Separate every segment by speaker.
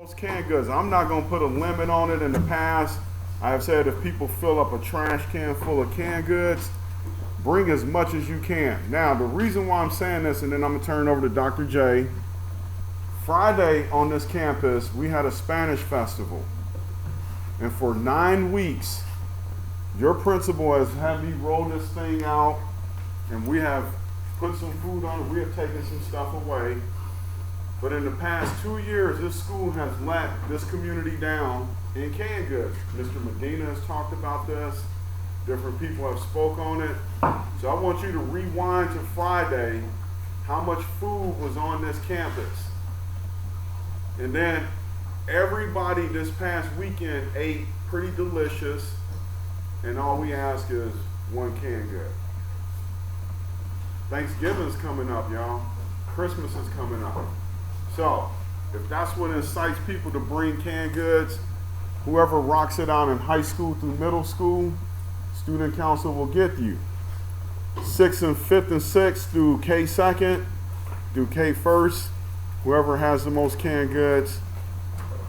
Speaker 1: Those canned goods, I'm not going to put a limit on it. In the past, I have said if people fill up a trash can full of canned goods, bring as much as you can. Now, the reason why I'm saying this, and then I'm going to turn it over to Dr. J. Friday on this campus, we had a Spanish festival. And for 9 weeks, your principal has had me roll this thing out, and we have put some food on it. We have taken some stuff away. But in the past 2 years, this school has let this community down in canned goods. Mr. Medina has talked about this. Different people have spoke on it. So I want you to rewind to Friday, how much food was on this campus. And then everybody this past weekend ate pretty delicious, and all we ask is one canned good. Thanksgiving's coming up, y'all. Christmas is coming up. So, if that's what incites people to bring canned goods, whoever rocks it out in high school through middle school, student council will get you. 6th and 5th and 6th through K 2nd, through K 1st, whoever has the most canned goods.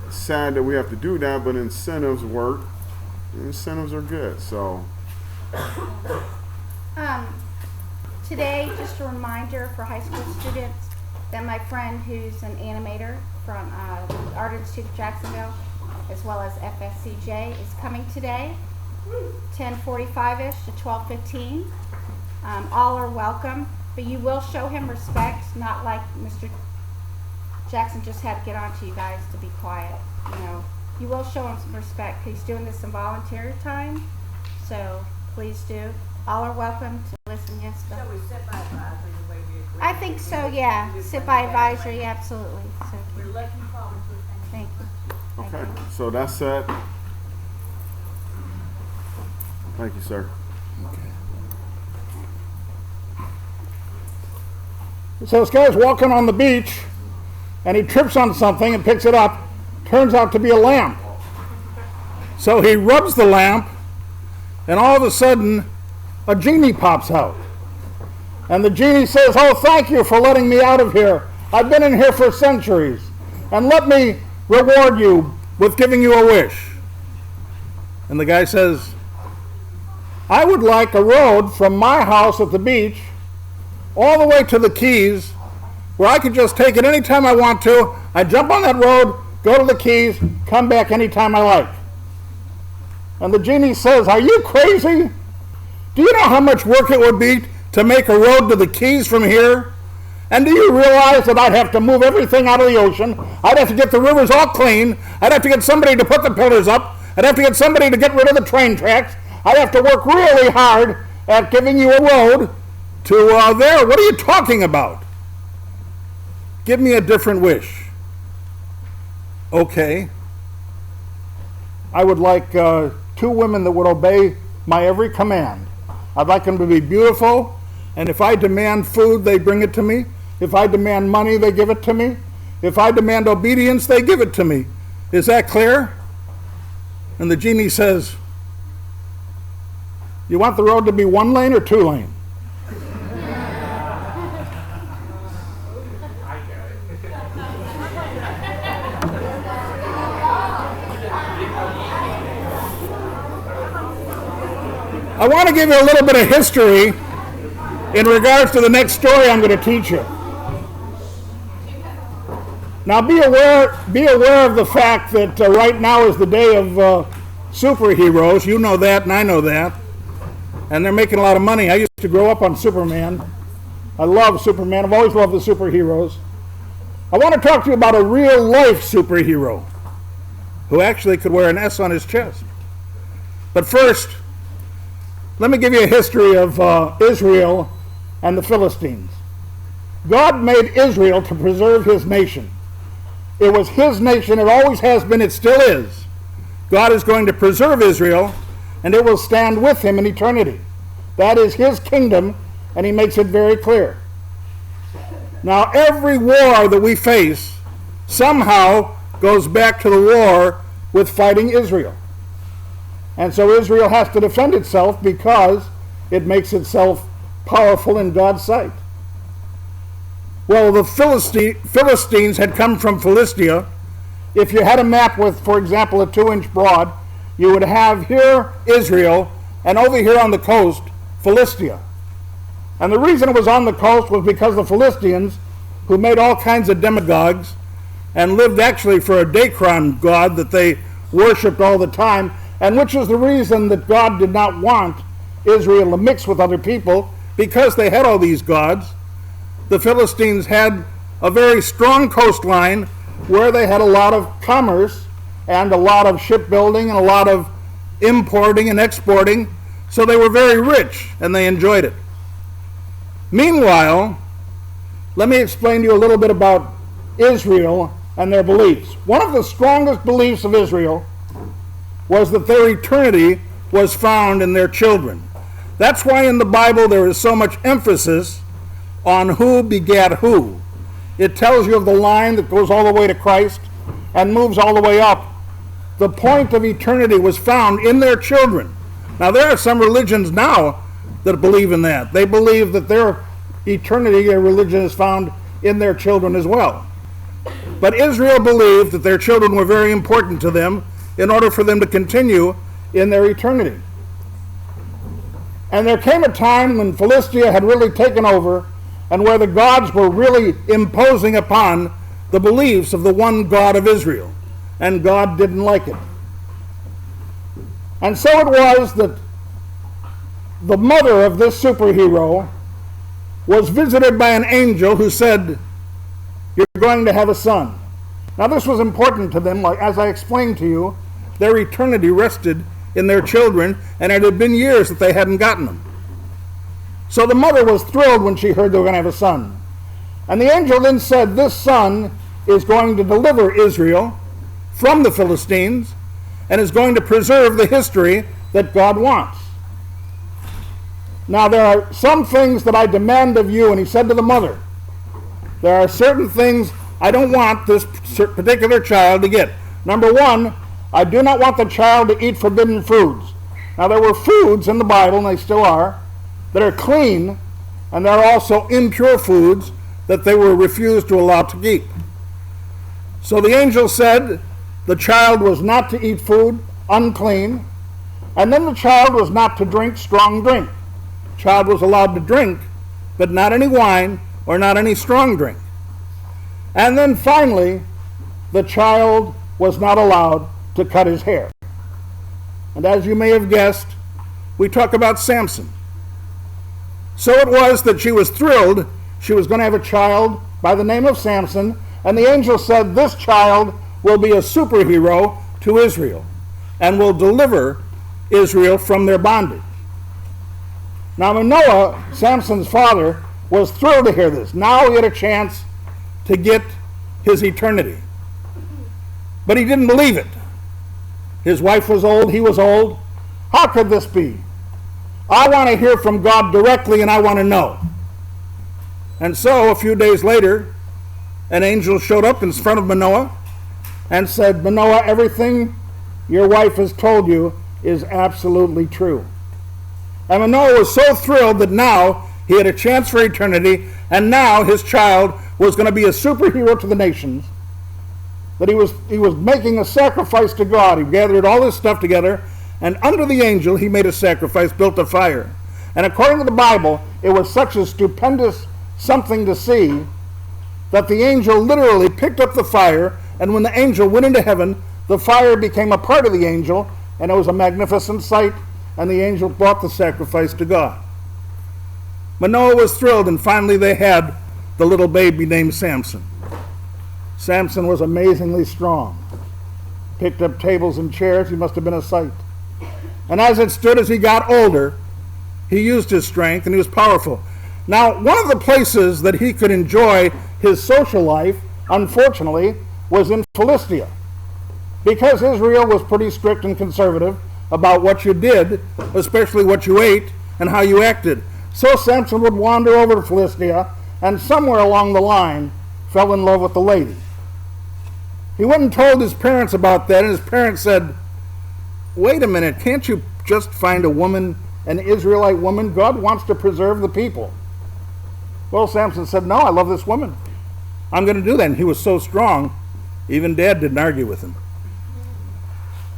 Speaker 1: It's sad that we have to do that, but incentives work. Incentives are good, so.
Speaker 2: Today, just a reminder for high school students that my friend who's an animator from the Art Institute of Jacksonville, as well as FSCJ, is coming today, 10:45-ish to 12:15. All are welcome, but you will show him respect, not like Mr. Jackson just had to get on to you guys to be quiet. You will show him some respect. He's doing this in volunteer time, so please do. All are welcome to listen. Yes, Bill?
Speaker 3: So we sit by advisory the way we agree.
Speaker 2: I think so, yeah. Sit by advisory, absolutely. So,
Speaker 3: We're looking forward to it.
Speaker 2: thank you.
Speaker 1: Okay, so that's set. Thank you, sir.
Speaker 4: So this guy's walking on the beach, and he trips on something and picks it up. Turns out to be a lamp. So he rubs the lamp, and all of a sudden, a genie pops out. And the genie says, "Oh, thank you for letting me out of here. I've been in here for centuries. And let me reward you with giving you a wish." And the guy says, "I would like a road from my house at the beach all the way to the Keys, where I could just take it anytime I want to. I jump on that road, go to the Keys, come back anytime I like." And the genie says, "Are you crazy? Do you know how much work it would be to make a road to the Keys from here? And do you realize that I'd have to move everything out of the ocean? I'd have to get the rivers all clean. I'd have to get somebody to put the pillars up. I'd have to get somebody to get rid of the train tracks. I'd have to work really hard at giving you a road to there. What are you talking about? Give me a different wish." "Okay. I would like 2 women that would obey my every command. I'd like them to be beautiful, and if I demand food, they bring it to me. If I demand money, they give it to me. If I demand obedience, they give it to me. Is that clear?" And the genie says, "You want the road to be 1 lane or 2 lane?" I want to give you a little bit of history in regards to the next story I'm going to teach you. Now be aware of the fact that right now is the day of superheroes. You know that and I know that. And they're making a lot of money. I used to grow up on Superman. I love Superman. I've always loved the superheroes. I want to talk to you about a real life superhero who actually could wear an S on his chest. But first, let me give you a history of Israel and the Philistines. God made Israel to preserve his nation. It was his nation. It always has been. It still is. God is going to preserve Israel, and it will stand with him in eternity. That is his kingdom, and he makes it very clear. Now, every war that we face somehow goes back to the war with fighting Israel. And so Israel has to defend itself because it makes itself powerful in God's sight. Well, the Philistines had come from Philistia, if you had a map with, for example, a 2-inch broad, you would have here Israel, and over here on the coast, Philistia. And the reason it was on the coast was because the Philistines, who made all kinds of demagogues, and lived actually for a Dacron god that they worshipped all the time, and which is the reason that God did not want Israel to mix with other people, because they had all these gods. The Philistines had a very strong coastline where they had a lot of commerce and a lot of shipbuilding and a lot of importing and exporting, so they were very rich and they enjoyed it. Meanwhile, let me explain to you a little bit about Israel and their beliefs. One of the strongest beliefs of Israel was that their eternity was found in their children. That's why in the Bible there is so much emphasis on who begat who. It tells you of the line that goes all the way to Christ and moves all the way up. The point of eternity was found in their children. Now there are some religions now that believe in that. They believe that their eternity, their religion, is found in their children as well. But Israel believed that their children were very important to them in order for them to continue in their eternity. And there came a time when Philistia had really taken over, and where the gods were really imposing upon the beliefs of the one God of Israel. And God didn't like it. And so it was that the mother of this superhero was visited by an angel who said, "You're going to have a son." Now this was important to them. Like, as I explained to you, their eternity rested in their children, and it had been years that they hadn't gotten them. So the mother was thrilled when she heard they were going to have a son. And the angel then said, "This son is going to deliver Israel from the Philistines and is going to preserve the history that God wants." Now there are some things that I demand of you, and he said to the mother, there are certain things I don't want this particular child to get. Number one, I do not want the child to eat forbidden foods. Now there were foods in the Bible, and they still are, that are clean, and there are also impure foods that they were refused to allow to eat. So the angel said the child was not to eat food unclean, and then the child was not to drink strong drink. The child was allowed to drink, but not any wine or not any strong drink. And then finally, the child was not allowed to cut his hair. And as you may have guessed, we talk about Samson. So it was that she was thrilled. She was going to have a child by the name of Samson, and the angel said, "This child will be a superhero to Israel and will deliver Israel from their bondage." Now Manoah, Samson's father, was thrilled to hear this. Now he had a chance to get his eternity. But he didn't believe it. His wife was old, he was old. How could this be? I want to hear from God directly, and I want to know. And so a few days later, an angel showed up in front of Manoah and said, "Manoah, everything your wife has told you is absolutely true." And Manoah was so thrilled that now he had a chance for eternity, and now his child was going to be a superhero to the nations, that he was making a sacrifice to God. He gathered all this stuff together, and under the angel he made a sacrifice, built a fire. And according to the Bible, it was such a stupendous something to see that the angel literally picked up the fire, and when the angel went into heaven, the fire became a part of the angel, and it was a magnificent sight, and the angel brought the sacrifice to God. Manoah was thrilled, and finally they had the little baby named Samson. Samson was amazingly strong. Picked up tables and chairs. He must have been a sight. And as it stood, as he got older, he used his strength, and he was powerful. Now, one of the places that he could enjoy his social life, unfortunately, was in Philistia. Because Israel was pretty strict and conservative about what you did, especially what you ate and how you acted. So Samson would wander over to Philistia, and somewhere along the line fell in love with the lady. He went and told his parents about that, and his parents said, "Wait a minute, can't you just find a woman, an Israelite woman? God wants to preserve the people." Well, Samson said, "No, I love this woman. I'm going to do that." And he was so strong Even Dad didn't argue with him.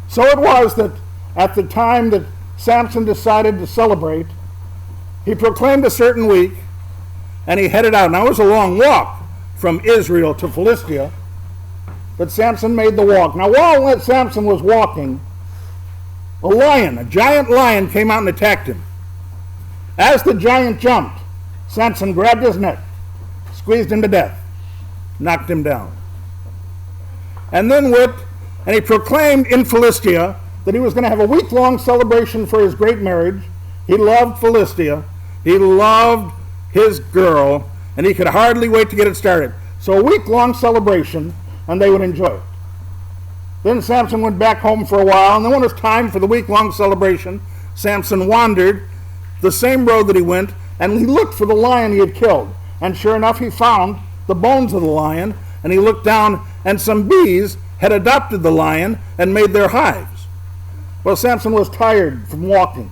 Speaker 4: So it was that at the time that Samson decided to celebrate, he proclaimed a certain week, and he headed out. Now it was a long walk from Israel to Philistia, but Samson made the walk. Now while Samson was walking, a giant lion came out and attacked him. As the giant jumped, Samson grabbed his neck, squeezed him to death, knocked him down. And then and he proclaimed in Philistia that he was going to have a week-long celebration for his great marriage. He loved Philistia. He loved his girl, and he could hardly wait to get it started. So a week-long celebration, and they would enjoy it. Then Samson went back home for a while, and then when it was time for the week-long celebration, Samson wandered the same road that he went, and he looked for the lion he had killed. And sure enough, he found the bones of the lion, and he looked down, and some bees had adopted the lion and made their hives. Well, Samson was tired from walking,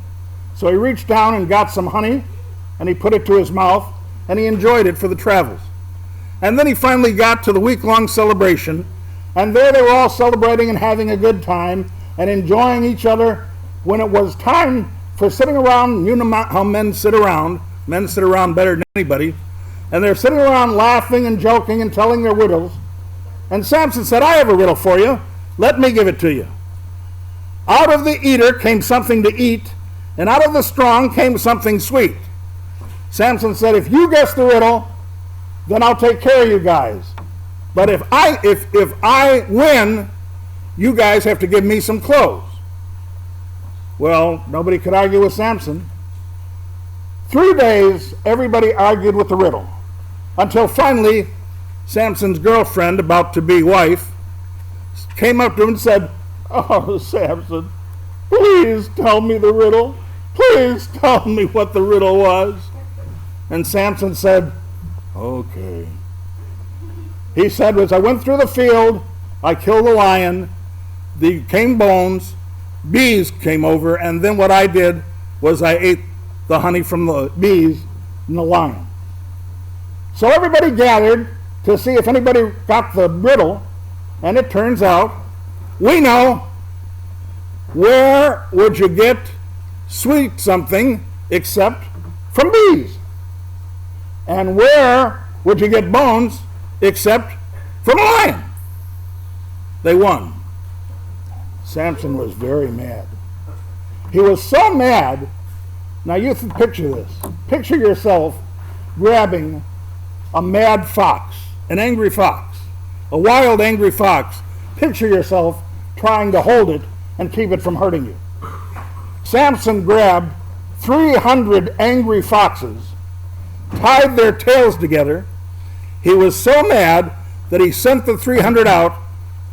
Speaker 4: so he reached down and got some honey, and he put it to his mouth, and he enjoyed it for the travels. And then he finally got to the week-long celebration, and there they were all celebrating and having a good time and enjoying each other. When it was time for sitting around, you know how men sit around better than anybody, and they're sitting around laughing and joking and telling their riddles. And Samson said, "I have a riddle for you. Let me give it to you. Out of the eater came something to eat, and out of the strong came something sweet." Samson said, "If you guess the riddle, then I'll take care of you guys. But if I win, you guys have to give me some clothes." Well, nobody could argue with Samson. 3 days, everybody argued with the riddle, until finally Samson's girlfriend, about to be wife, came up to him and said, "Oh, Samson, please tell me the riddle. Please tell me what the riddle was." And Samson said, "Okay." He said, "As I went through the field, I killed a lion, came bones, bees came over, and then what I did was I ate the honey from the bees and the lion." So everybody gathered to see if anybody got the riddle, and it turns out, we know. Where would you get sweet something except from bees? And where would you get bones except from a lion? They won. Samson was very mad. He was so mad. Now you picture this. Picture yourself grabbing a mad fox, an angry fox, a wild angry fox. Picture yourself trying to hold it and keep it from hurting you. Samson grabbed 300 angry foxes, tied their tails together. He was so mad that he sent the 300 out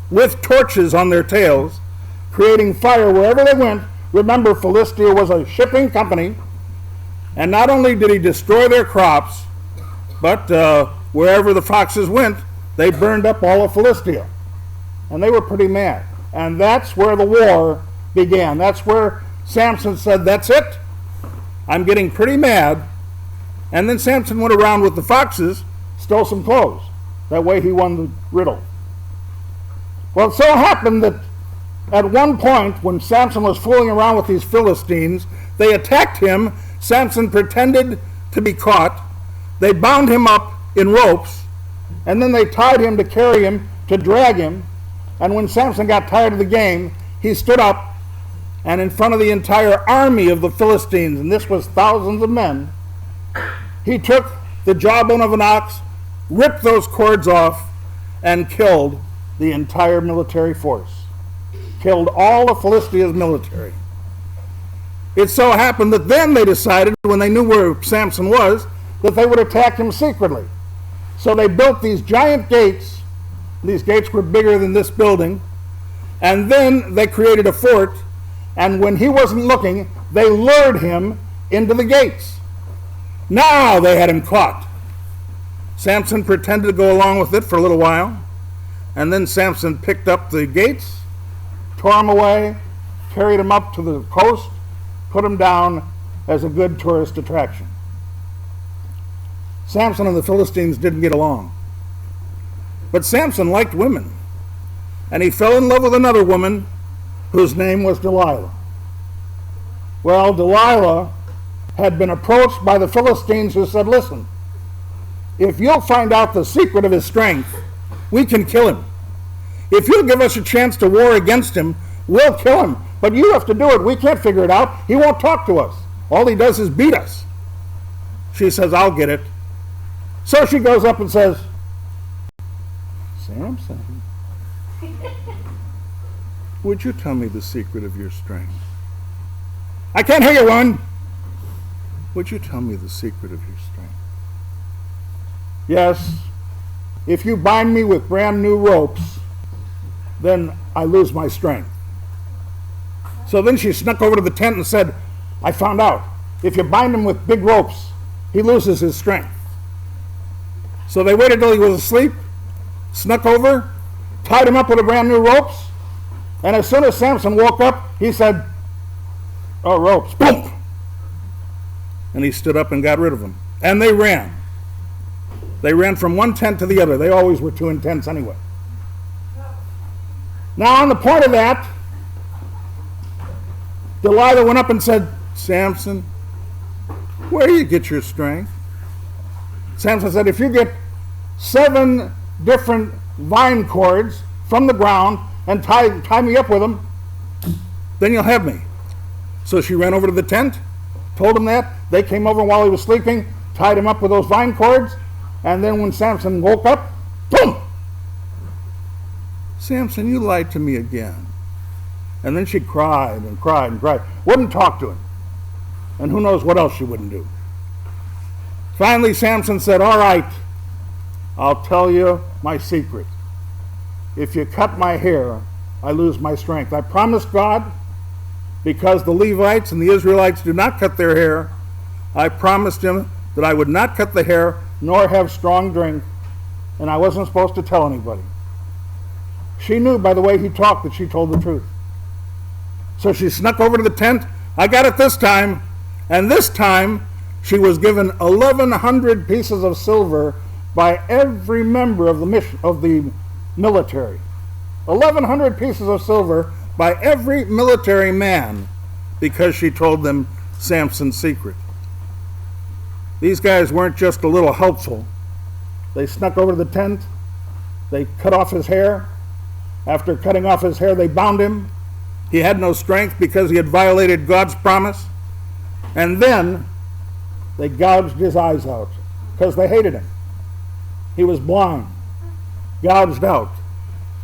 Speaker 4: with torches on their tails, creating fire wherever they went. Remember, Philistia was a shipping company, and not only did he destroy their crops, but wherever the foxes went, they burned up all of Philistia. And they were pretty mad. And that's where the war began. That's where Samson said, "That's it. I'm getting pretty mad." And then Samson went around with the foxes, stole some clothes. That way he won the riddle. Well, it so happened that at one point, when Samson was fooling around with these Philistines, they attacked him. Samson pretended to be caught. They bound him up in ropes, and then they tied him to carry him, to drag him. And when Samson got tired of the game, he stood up, and in front of the entire army of the Philistines, and this was thousands of men, he took the jawbone of an ox, ripped those cords off, and killed the entire military force. Killed all of Philistia's military. It so happened that then they decided, when they knew where Samson was, that they would attack him secretly. So they built these giant gates. These gates were bigger than this building. And then they created a fort, and when he wasn't looking, they lured him into the gates. Now they had him caught. Samson pretended to go along with it for a little while, and then Samson picked up the gates, tore them away, carried them up to the coast, put them down as a good tourist attraction. Samson and the Philistines didn't get along. But Samson liked women. and he fell in love with another woman whose name was Delilah. Well, Delilah had been approached by the Philistines who said, listen, if you'll find out the secret of his strength, we can kill him. If you'll give us a chance to war against him, we'll kill him. But you have to do it. We can't figure it out. He won't talk to us. All he does is beat us. She says, I'll get it. So she goes up and says, Samson, would you tell me the secret of your strength? I can't hear you, woman. Would you tell me the secret of your strength? Yes, if you bind me with brand new ropes, then I lose my strength. So then she snuck over to the tent and said, I found out. If you bind him with big ropes, he loses his strength. So they waited till he was asleep, snuck over, tied him up with a brand new ropes, and as soon as Samson woke up, he said, oh, ropes, boom! And he stood up and got rid of them. And they ran. They ran from one tent to the other. They always were two in tents anyway. Now, on the point of that, Delilah went up and said, Samson, where do you get your strength? Samson said, if you get 7 different vine cords from the ground and tie me up with them, then you'll have me. So she ran over to the tent, told him that. They came over while he was sleeping, tied him up with those vine cords, and then when Samson woke up, boom! Samson, you lied to me again. And then she cried and cried and cried. Wouldn't talk to him. And who knows what else she wouldn't do. Finally, Samson said, all right, I'll tell you my secret. If you cut my hair, I lose my strength. I promised God, because the Levites and the Israelites do not cut their hair, I promised him that I would not cut the hair nor have strong drink, and I wasn't supposed to tell anybody. She knew by the way he talked that she told the truth. So she snuck over to the tent. I got it this time. And this time, she was given 1,100 pieces of silver by every member of the military. 1,100 pieces of silver by every military man because she told them Samson's secret. These guys weren't just a little helpful. They snuck over to the tent. They cut off his hair. After cutting off his hair, they bound him. He had no strength because he had violated God's promise. And then they gouged his eyes out because they hated him. He was blind, gouged out,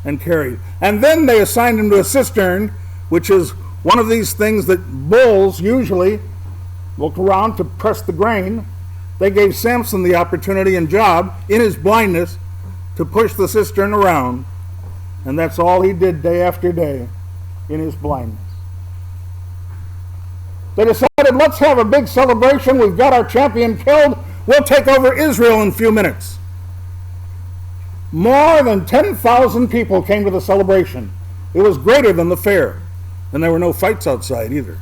Speaker 4: and carried. And then they assigned him to a cistern, which is one of these things that bulls usually look around to press the grain. They gave Samson the opportunity and job in his blindness to push the cistern around. And that's all he did day after day in his blindness. They decided, let's have a big celebration. We've got our champion killed. We'll take over Israel in a few minutes. More than 10,000 people came to the celebration. It was greater than the fair. And there were no fights outside either.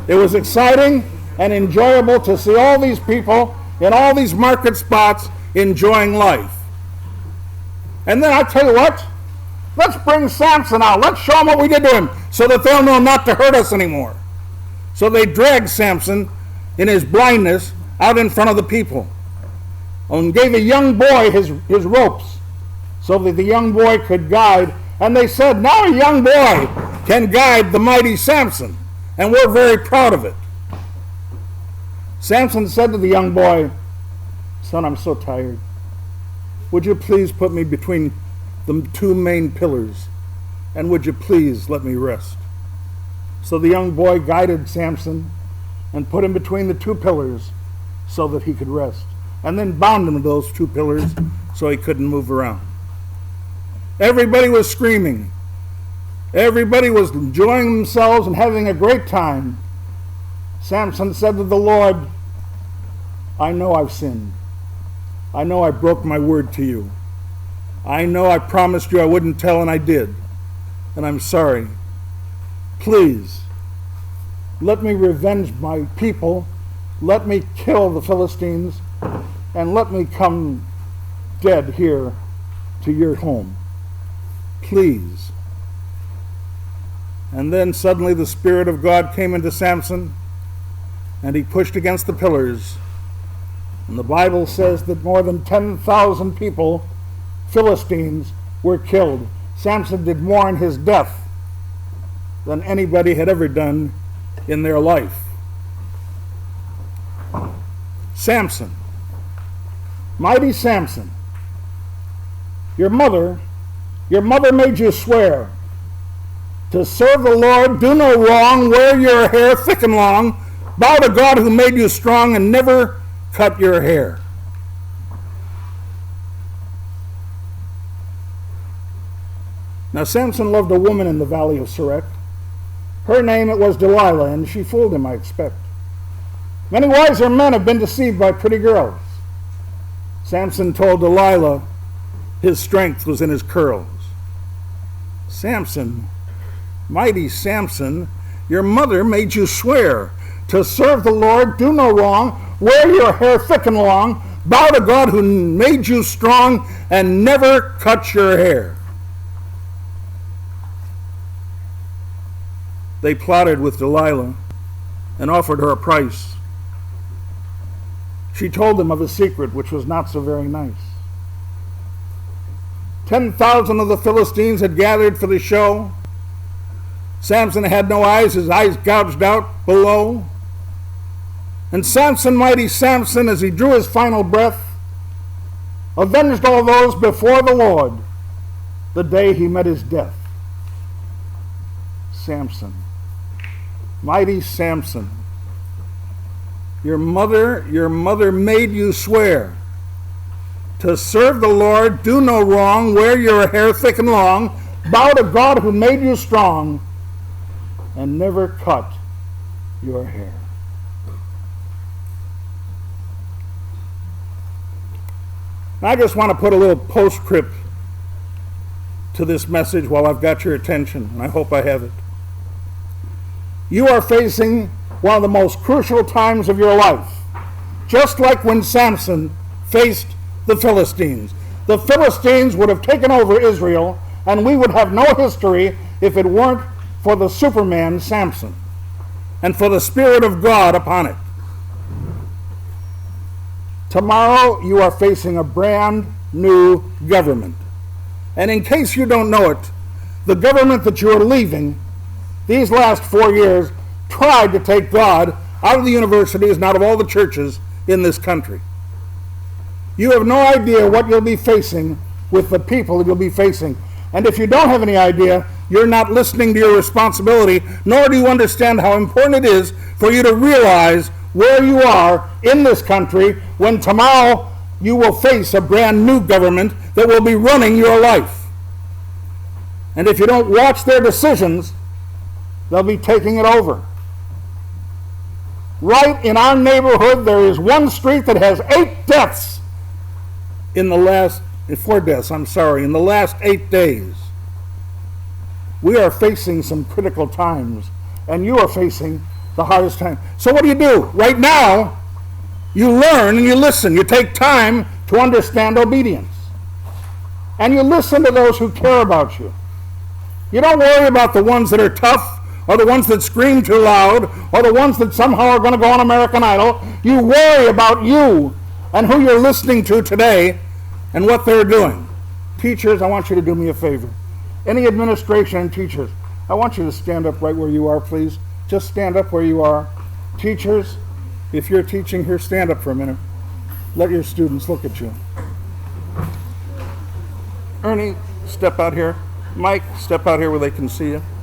Speaker 4: It was exciting and enjoyable to see all these people in all these market spots enjoying life. And then I tell you what, let's bring Samson out. Let's show him what we did to him so that they'll know not to hurt us anymore. So they dragged Samson in his blindness out in front of the people and gave a young boy his ropes so that the young boy could guide. And they said, now a young boy can guide the mighty Samson, and we're very proud of it. Samson said to the young boy, son, I'm so tired. Would you please put me between the 2 main pillars, and would you please let me rest? So the young boy guided Samson and put him between the 2 pillars so that he could rest, and then bound him to those 2 pillars so he couldn't move around. Everybody was screaming. Everybody was enjoying themselves and having a great time. Samson said to the Lord, I know I've sinned. I know I broke my word to you. I know I promised you I wouldn't tell, and I did. And I'm sorry. Please, let me revenge my people. Let me kill the Philistines, and let me come dead here to your home. Please. And then suddenly the Spirit of God came into Samson, and he pushed against the pillars. And the Bible says that more than 10,000 people, Philistines, were killed. Samson did more in his death than anybody had ever done in their life. Samson, mighty Samson, your mother made you swear to serve the Lord, do no wrong, wear your hair thick and long, bow to God who made you strong, and never cut your hair. Now Samson loved a woman in the valley of Sorek. Her name it was Delilah, and she fooled him, I expect. Many wiser men have been deceived by pretty girls. Samson told Delilah his strength was in his curls. Samson, mighty Samson, your mother made you swear to serve the Lord, do no wrong, wear your hair thick and long, bow to God who made you strong, and never cut your hair. They plotted with Delilah and offered her a price. She told them of a secret which was not so very nice. 10,000 of the Philistines had gathered for the show. Samson had no eyes, his eyes gouged out below. And Samson, mighty Samson, as he drew his final breath, avenged all those before the Lord the day he met his death. Samson, mighty Samson, your mother made you swear to serve the Lord, do no wrong, wear your hair thick and long, bow to God who made you strong, and never cut your hair. I just want to put a little postscript to this message while I've got your attention, and I hope I have it. You are facing one of the most crucial times of your life, just like when Samson faced the Philistines. The Philistines would have taken over Israel, and we would have no history if it weren't for the Superman Samson and for the Spirit of God upon it. Tomorrow you are facing a brand new government. And in case you don't know it, the government that you are leaving these last 4 years tried to take God out of the universities and out of all the churches in this country. You have no idea what you'll be facing with the people that you'll be facing. And if you don't have any idea, you're not listening to your responsibility, nor do you understand how important it is for you to realize where you are in this country when tomorrow you will face a brand new government that will be running your life. And if you don't watch their decisions, they'll be taking it over. Right in our neighborhood, there is one street that has 8 deaths in the last 8 days. We are facing some critical times, and you are facing the hardest time. So what do? Right now, you learn and you listen. You take time to understand obedience. And you listen to those who care about you. You don't worry about the ones that are tough, or the ones that scream too loud, or the ones that somehow are going to go on American Idol. You worry about you and who you're listening to today and what they're doing. Teachers, I want you to do me a favor. Any administration and teachers, I want you to stand up right where you are, please. Just stand up where you are. Teachers, if you're teaching here, stand up for a minute. Let your students look at you. Ernie, step out here. Mike, step out here where they can see you.